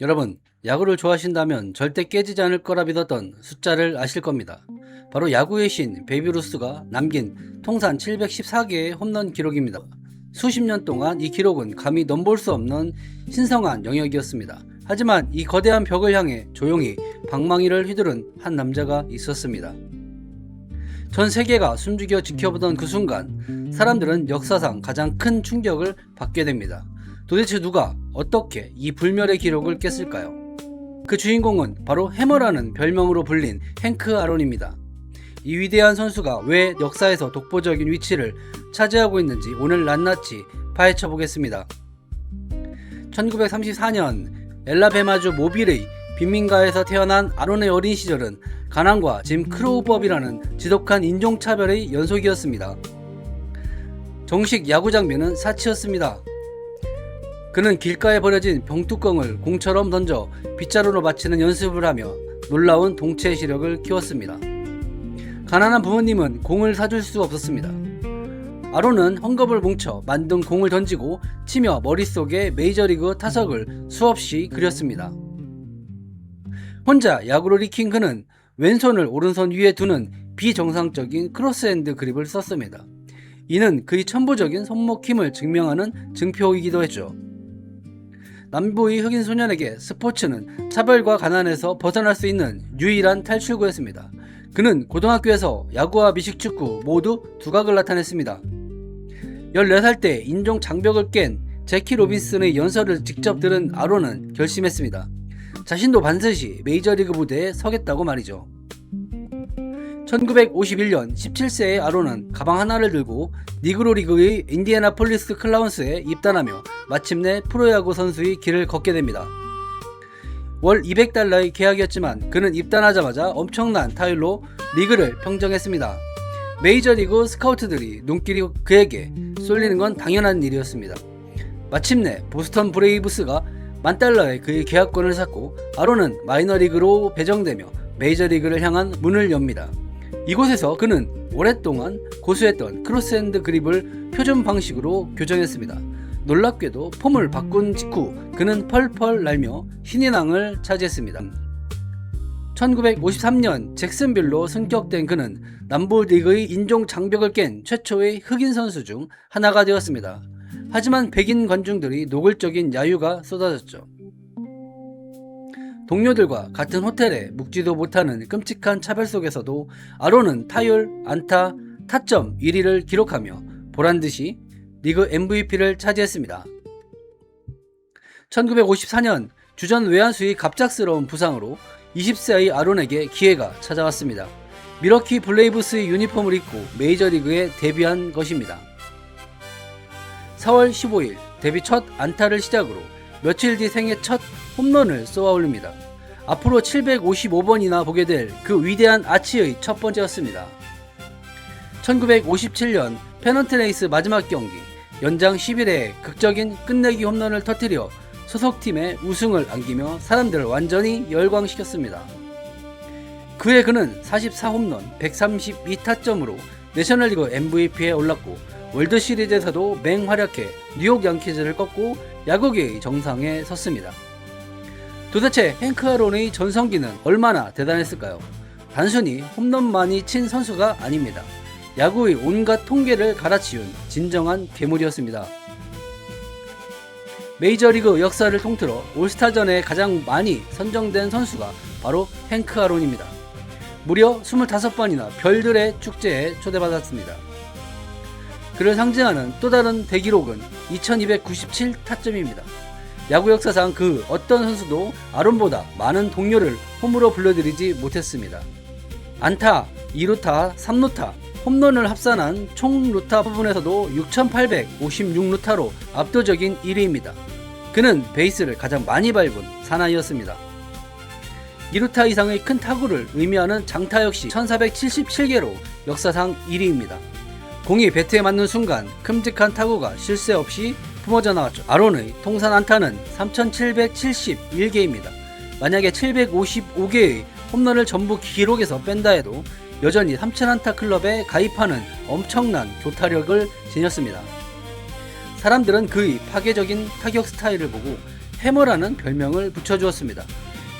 여러분, 야구를 좋아하신다면 절대 깨지지 않을 거라 믿었던 숫자를 아실 겁니다. 바로 야구의 신 베이브루스가 남긴 통산 714개의 홈런 기록입니다. 수십 년 동안 이 기록은 감히 넘볼 수 없는 신성한 영역이었습니다. 하지만 이 거대한 벽을 향해 조용히 방망이를 휘두른 한 남자가 있었습니다. 전 세계가 숨죽여 지켜보던 그 순간 사람들은 역사상 가장 큰 충격을 받게 됩니다. 도대체 누가 어떻게 이 불멸의 기록을 깼을까요? 그 주인공은 바로 해머라는 별명으로 불린 행크 아론입니다. 이 위대한 선수가 왜 역사에서 독보적인 위치를 차지하고 있는지 오늘 낱낱이 파헤쳐 보겠습니다. 1934년 엘라베마주 모빌의 빈민가에서 태어난 아론의 어린 시절은 가난과 짐 크로우법이라는 지독한 인종차별의 연속이었습니다. 정식 야구 장비는 사치였습니다. 그는 길가에 버려진 병뚜껑을 공처럼 던져 빗자루로 맞히는 연습을 하며 놀라운 동체 시력을 키웠습니다. 가난한 부모님은 공을 사줄 수 없었습니다. 아론은 헝겊을 뭉쳐 만든 공을 던지고 치며 머릿속에 메이저리그 타석을 수없이 그렸습니다. 혼자 야구를 익힌 그는 왼손을 오른손 위에 두는 비정상적인 크로스핸드 그립을 썼습니다. 이는 그의 천부적인 손목 힘을 증명하는 증표이기도 했죠. 남부의 흑인 소년에게 스포츠는 차별과 가난에서 벗어날 수 있는 유일한 탈출구였습니다. 그는 고등학교에서 야구와 미식축구 모두 두각을 나타냈습니다. 14살 때 인종 장벽을 깬 제키 로빈슨의 연설을 직접 들은 아론은 결심했습니다. 자신도 반드시 메이저리그 무대에 서겠다고 말이죠. 1951년 17세의 아론은 가방 하나를 들고 니그로 리그의 인디애나폴리스 클라운스에 입단하며 마침내 프로야구 선수의 길을 걷게 됩니다. 월 $200의 계약이었지만 그는 입단하자마자 엄청난 타율로 리그를 평정했습니다. 메이저리그 스카우트들이 눈길이 그에게 쏠리는 건 당연한 일이었습니다. 마침내 보스턴 브레이브스가 $10,000의 그의 계약권을 샀고 아론은 마이너리그로 배정되며 메이저리그를 향한 문을 엽니다. 이곳에서 그는 오랫동안 고수했던 크로스핸드 그립을 표준 방식으로 교정했습니다. 놀랍게도 폼을 바꾼 직후 그는 펄펄 날며 신인 왕을 차지했습니다. 1953년 잭슨빌로 승격된 그는 남부리그의 인종 장벽을 깬 최초의 흑인 선수 중 하나가 되었습니다. 하지만 백인 관중들이 노골적인 야유가 쏟아졌죠. 동료들과 같은 호텔에 묵지도 못하는 끔찍한 차별 속에서도 아론은 타율, 안타, 타점 1위를 기록하며 보란듯이 리그 MVP를 차지했습니다. 1954년 주전 외야수의 갑작스러운 부상으로 20세의 아론에게 기회가 찾아왔습니다. 미러키 블레이브스의 유니폼을 입고 메이저리그에 데뷔한 것입니다. 4월 15일 데뷔 첫 안타를 시작으로 며칠 뒤 생애 첫 홈런을 쏘아 올립니다. 앞으로 755번이나 보게 될 그 위대한 아치의 첫 번째였습니다. 1957년 페넌트 레이스 마지막 경기 연장 11회에 극적인 끝내기 홈런을 터뜨려 소속팀의 우승을 안기며 사람들을 완전히 열광시켰습니다. 그해 그는 44홈런 132타점으로 내셔널리그 MVP에 올랐고 월드시리즈에서도 맹활약해 뉴욕 양키즈를 꺾고 야구계의 정상에 섰습니다. 도대체 행크 아론의 전성기는 얼마나 대단했을까요? 단순히 홈런만이 친 선수가 아닙니다. 야구의 온갖 통계를 갈아치운 진정한 괴물이었습니다. 메이저리그 역사를 통틀어 올스타전에 가장 많이 선정된 선수가 바로 행크 아론입니다. 무려 25번이나 별들의 축제에 초대받았습니다. 그를 상징하는 또 다른 대기록은 2297타점입니다. 야구 역사상 그 어떤 선수도 아론보다 많은 동료를 홈으로 불러들이지 못했습니다. 안타, 2루타, 3루타, 홈런을 합산한 총 루타 부분에서도 6856루타로 압도적인 1위입니다. 그는 베이스를 가장 많이 밟은 사나이였습니다. 2루타 이상의 큰 타구를 의미하는 장타 역시 1477개로 역사상 1위입니다. 공이 배트에 맞는 순간 큼직한 타구가 쉴 새 없이 품어져 나왔죠. 아론의 통산 안타는 3771개입니다. 만약에 755개의 홈런을 전부 기록에서 뺀다 해도 여전히 3000안타 클럽에 가입하는 엄청난 교타력을 지녔습니다. 사람들은 그의 파괴적인 타격 스타일을 보고 해머라는 별명을 붙여주었습니다.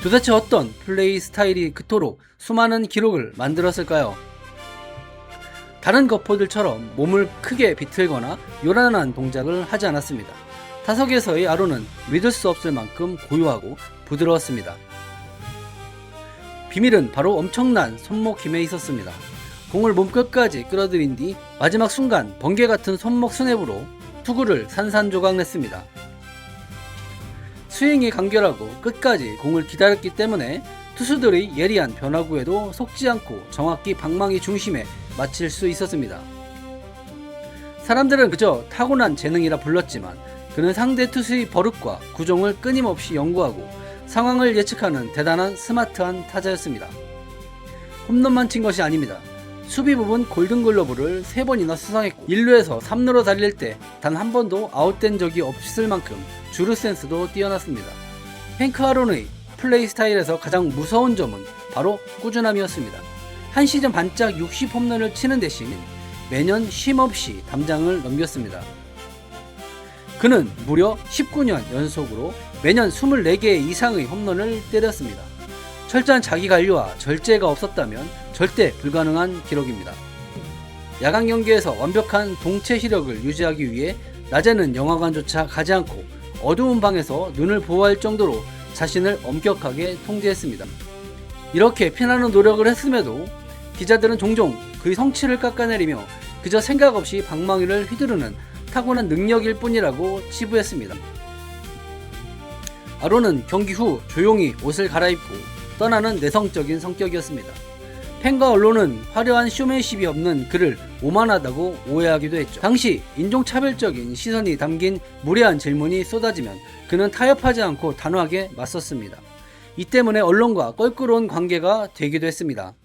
도대체 어떤 플레이 스타일이 그토록 수많은 기록을 만들었을까요? 다른 거포들처럼 몸을 크게 비틀거나 요란한 동작을 하지 않았습니다. 타석에서의 아론은 믿을 수 없을 만큼 고요하고 부드러웠습니다. 비밀은 바로 엄청난 손목 힘에 있었습니다. 공을 몸끝까지 끌어들인 뒤 마지막 순간 번개 같은 손목 스냅으로 투구를 산산조각냈습니다. 스윙이 간결하고 끝까지 공을 기다렸기 때문에 투수들의 예리한 변화구에도 속지 않고 정확히 방망이 중심에 맞힐 수 있었습니다. 사람들은 그저 타고난 재능이라 불렀지만 그는 상대 투수의 버릇과 구종을 끊임없이 연구하고 상황을 예측하는 대단한 스마트한 타자였습니다. 홈런만 친 것이 아닙니다. 수비 부분 골든글러브를 3번이나 수상했고 1루에서 3루로 달릴 때 단 한 번도 아웃된 적이 없을 만큼 주루 센스도 뛰어났습니다. 헨크 아론의 플레이 스타일에서 가장 무서운 점은 바로 꾸준함이었습니다. 한 시즌 반짝 60홈런을 치는 대신 매년 쉼없이 담장을 넘겼습니다. 그는 무려 19년 연속으로 매년 24개 이상의 홈런을 때렸습니다. 철저한 자기관리와 절제가 없었다면 절대 불가능한 기록입니다. 야간 경기에서 완벽한 동체 시력을 유지하기 위해 낮에는 영화관조차 가지 않고 어두운 방에서 눈을 보호할 정도로 자신을 엄격하게 통제했습니다. 이렇게 피나는 노력을 했음에도 기자들은 종종 그의 성취를 깎아내리며 그저 생각 없이 방망이를 휘두르는 타고난 능력일 뿐이라고 치부했습니다. 아론은 경기 후 조용히 옷을 갈아입고 떠나는 내성적인 성격이었습니다. 팬과 언론은 화려한 쇼맨십이 없는 그를 오만하다고 오해하기도 했죠. 당시 인종차별적인 시선이 담긴 무례한 질문이 쏟아지면 그는 타협하지 않고 단호하게 맞섰습니다. 이 때문에 언론과 껄끄러운 관계가 되기도 했습니다.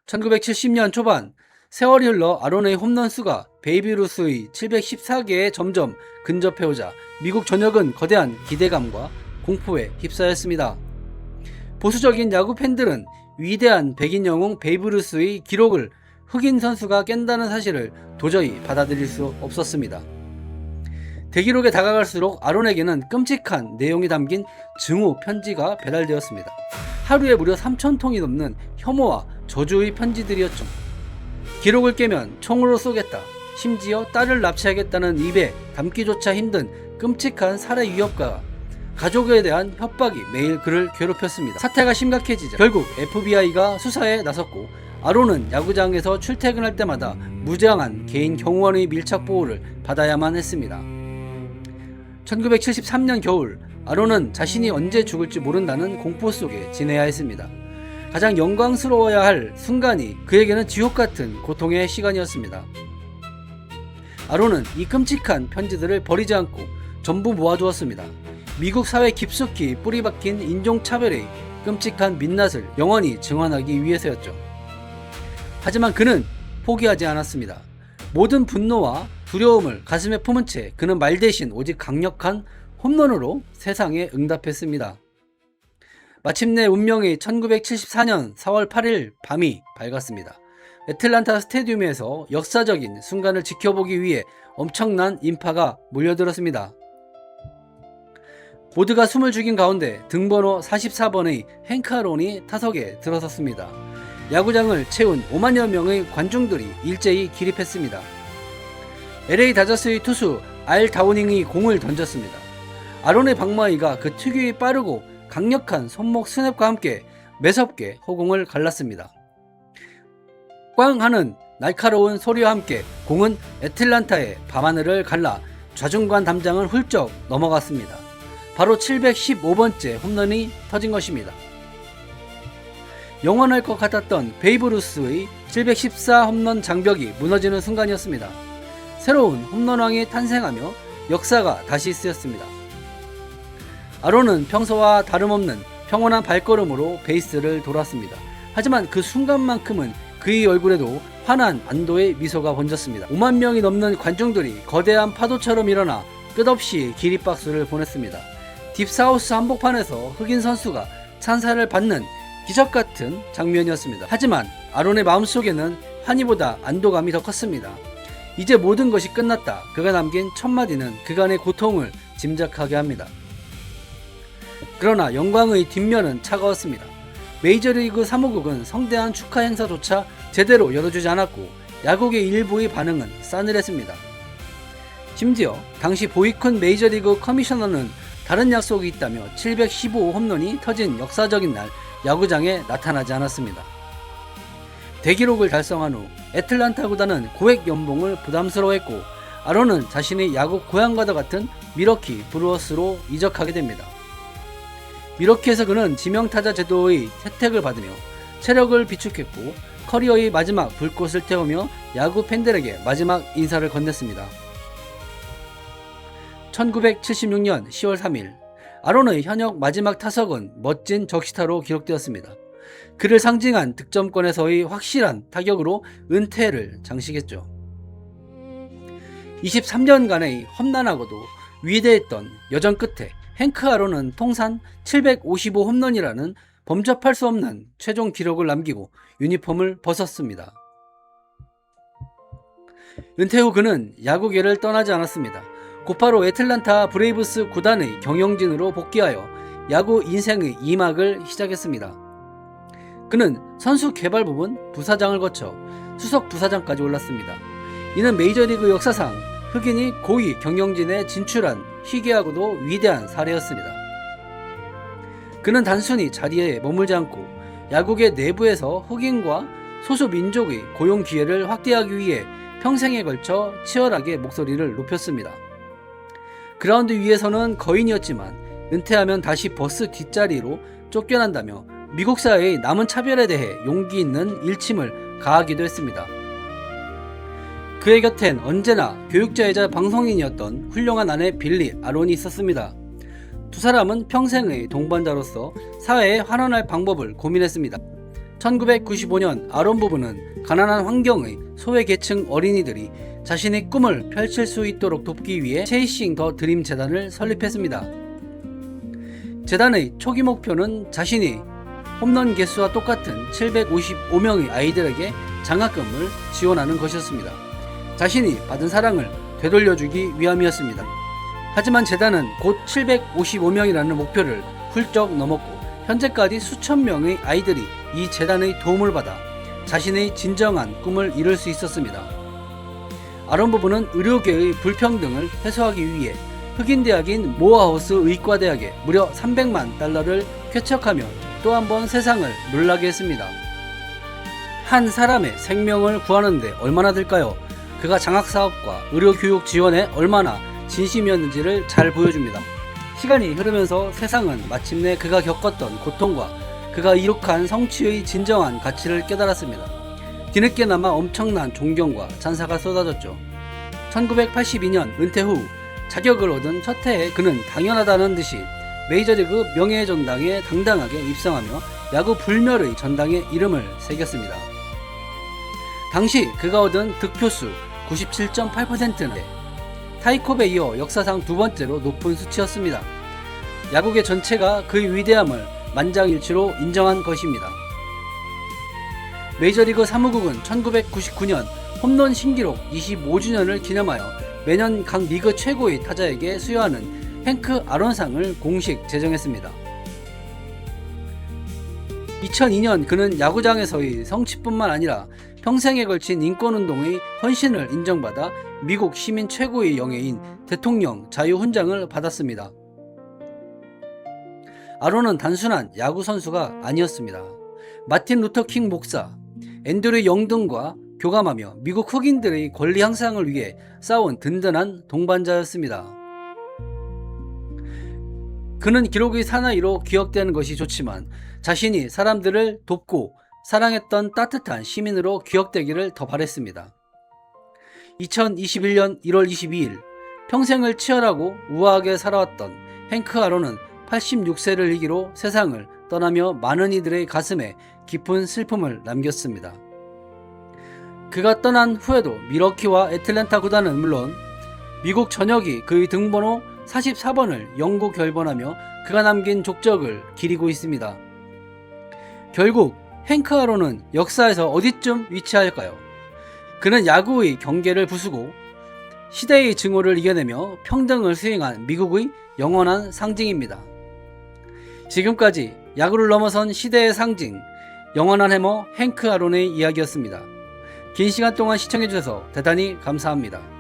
1970년 초반 세월이 흘러 아론의 홈런 수가 베이비 루스의 714개에 점점 근접해오자 미국 전역은 거대한 기대감과 공포에 휩싸였습니다. 보수적인 야구 팬들은 위대한 백인 영웅 베이브 루스의 기록을 흑인 선수가 깬다는 사실을 도저히 받아들일 수 없었습니다. 대기록에 다가갈수록 아론에게는 끔찍한 내용이 담긴 증오 편지가 배달되었습니다. 하루에 무려 3,000통이 넘는 혐오와 저주의 편지들이었죠. 기록을 깨면 총으로 쏘겠다, 심지어 딸을 납치하겠다는 입에 담기조차 힘든 끔찍한 살해 위협과 가족에 대한 협박이 매일 그를 괴롭혔습니다. 사태가 심각해지자 결국 FBI가 수사에 나섰고 아론은 야구장에서 출퇴근할 때마다 무제한한 개인 경호원의 밀착 보호를 받아야만 했습니다. 1973년 겨울 아론은 자신이 언제 죽을지 모른다는 공포 속에 지내야 했습니다. 가장 영광스러워야 할 순간이 그에게는 지옥 같은 고통의 시간이었습니다. 아론은 이 끔찍한 편지들을 버리지 않고 전부 모아두었습니다. 미국 사회 깊숙이 뿌리박힌 인종차별의 끔찍한 민낯을 영원히 증언하기 위해서였죠. 하지만 그는 포기하지 않았습니다. 모든 분노와 두려움을 가슴에 품은 채 그는 말 대신 오직 강력한 홈런으로 세상에 응답했습니다. 마침내 운명의 1974년 4월 8일 밤이 밝았습니다. 애틀란타 스타디움에서 역사적인 순간을 지켜보기 위해 엄청난 인파가 몰려들었습니다. 모두가 숨을 죽인 가운데 등번호 44번의 헨크 아론이 타석에 들어섰습니다. 야구장을 채운 5만여 명의 관중들이 일제히 기립했습니다. LA 다저스의 투수 알 다우닝이 공을 던졌습니다. 아론의 방망이가 그 특유의 빠르고 강력한 손목 스냅과 함께 매섭게 허공을 갈랐습니다. 꽝 하는 날카로운 소리와 함께 공은 애틀란타의 밤하늘을 갈라 좌중간 담장을 훌쩍 넘어갔습니다. 바로 715번째 홈런이 터진 것입니다. 영원할 것 같았던 베이브 루스의 714 홈런 장벽이 무너지는 순간이었습니다. 새로운 홈런왕이 탄생하며 역사가 다시 쓰였습니다. 아론은 평소와 다름없는 평온한 발걸음으로 베이스를 돌았습니다. 하지만 그 순간만큼은 그의 얼굴에도 환한 안도의 미소가 번졌습니다. 5만 명이 넘는 관중들이 거대한 파도처럼 일어나 끝없이 기립박수를 보냈습니다. 딥사우스 한복판에서 흑인 선수가 찬사를 받는 기적같은 장면이었습니다. 하지만 아론의 마음속에는 환희보다 안도감이 더 컸습니다. 이제 모든 것이 끝났다. 그가 남긴 첫 마디는 그간의 고통을 짐작하게 합니다. 그러나 영광의 뒷면은 차가웠습니다. 메이저리그 사무국은 성대한 축하 행사조차 제대로 열어주지 않았고 야구계 일부의 반응은 싸늘했습니다. 심지어 당시 보이큰 메이저리그 커미셔너는 다른 약속이 있다며 715호 홈런이 터진 역사적인 날 야구장에 나타나지 않았습니다. 대기록을 달성한 후 애틀란타 구단은 고액 연봉을 부담스러워했고 아론은 자신의 야구 고향과도 같은 밀워키 브루어스로 이적하게 됩니다. 밀워키에서 그는 지명타자 제도의 혜택을 받으며 체력을 비축했고 커리어의 마지막 불꽃을 태우며 야구 팬들에게 마지막 인사를 건넸습니다. 1976년 10월 3일 아론의 현역 마지막 타석은 멋진 적시타로 기록되었습니다. 그를 상징한 득점권에서의 확실한 타격으로 은퇴를 장식했죠. 23년간의 험난하고도 위대했던 여정 끝에 행크 아론은 통산 755 홈런이라는 범접할 수 없는 최종 기록을 남기고 유니폼을 벗었습니다. 은퇴 후 그는 야구계를 떠나지 않았습니다. 곧바로 애틀란타 브레이브스 구단의 경영진으로 복귀하여 야구 인생의 2막을 시작했습니다. 그는 선수 개발 부문 부사장을 거쳐 수석 부사장까지 올랐습니다. 이는 메이저리그 역사상 흑인이 고위 경영진에 진출한 희귀하고도 위대한 사례였습니다. 그는 단순히 자리에 머물지 않고 야구계 내부에서 흑인과 소수민족의 고용 기회를 확대하기 위해 평생에 걸쳐 치열하게 목소리를 높였습니다. 그라운드 위에서는 거인이었지만 은퇴하면 다시 버스 뒷자리로 쫓겨난다며 미국 사회의 남은 차별에 대해 용기 있는 일침을 가하기도 했습니다. 그의 곁엔 언제나 교육자이자 방송인이었던 훌륭한 아내 빌리 아론이 있었습니다. 두 사람은 평생의 동반자로서 사회에 환원할 방법을 고민했습니다. 1995년 아론 부부는 가난한 환경의 소외계층 어린이들이 자신의 꿈을 펼칠 수 있도록 돕기 위해 체이싱 더 드림 재단을 설립했습니다. 재단의 초기 목표는 자신이 홈런 개수와 똑같은 755명의 아이들에게 장학금을 지원하는 것이었습니다. 자신이 받은 사랑을 되돌려주기 위함이었습니다. 하지만 재단은 곧 755명이라는 목표를 훌쩍 넘었고 현재까지 수천 명의 아이들이 이 재단의 도움을 받아 자신의 진정한 꿈을 이룰 수 있었습니다. 아론 부부는 의료계의 불평등을 해소하기 위해 흑인 대학인 모어하우스 의과대학에 무려 300만 달러를 쾌척하며 또 한 번 세상을 놀라게 했습니다. 한 사람의 생명을 구하는데 얼마나 들까요? 그가 장학사업과 의료교육 지원에 얼마나 진심이었는지를 잘 보여줍니다. 시간이 흐르면서 세상은 마침내 그가 겪었던 고통과 그가 이룩한 성취의 진정한 가치를 깨달았습니다. 뒤늦게나마 엄청난 존경과 찬사가 쏟아졌죠. 1982년 은퇴 후 자격을 얻은 첫 해에 그는 당연하다는 듯이 메이저리그 명예전당에 당당하게 입성하며 야구 불멸의 전당에 이름을 새겼습니다. 당시 그가 얻은 득표수 97.8%는 타이콥에 이어 역사상 두 번째로 높은 수치였습니다. 야구계 전체가 그의 위대함을 만장일치로 인정한 것입니다. 메이저리그 사무국은 1999년 홈런 신기록 25주년을 기념하여 매년 각 리그 최고의 타자에게 수여하는 행크 아론상을 공식 제정했습니다. 2002년 그는 야구장에서의 성취뿐만 아니라 평생에 걸친 인권운동의 헌신을 인정받아 미국 시민 최고의 영예인 대통령 자유훈장을 받았습니다. 아론은 단순한 야구 선수가 아니었습니다. 마틴 루터킹 목사, 앤드류 영 등과 교감하며 미국 흑인들의 권리 향상을 위해 싸운 든든한 동반자였습니다. 그는 기록의 사나이로 기억되는 것이 좋지만 자신이 사람들을 돕고 사랑했던 따뜻한 시민으로 기억되기를 더 바랬습니다. 2021년 1월 22일 평생을 치열하고 우아하게 살아왔던 행크 아론은 86세를 일기로 세상을 떠나며 많은 이들의 가슴에 깊은 슬픔을 남겼습니다. 그가 떠난 후에도 밀워키와 애틀랜타 구단은 물론 미국 전역이 그의 등번호 44번을 영구 결번하며 그가 남긴 족적을 기리고 있습니다. 결국 행크 아론은 역사에서 어디쯤 위치할까요? 그는 야구의 경계를 부수고 시대의 증오를 이겨내며 평등을 수행한 미국의 영원한 상징입니다. 지금까지 야구를 넘어선 시대의 상징, 영원한 해머 행크 아론의 이야기였습니다. 긴 시간 동안 시청해주셔서 대단히 감사합니다.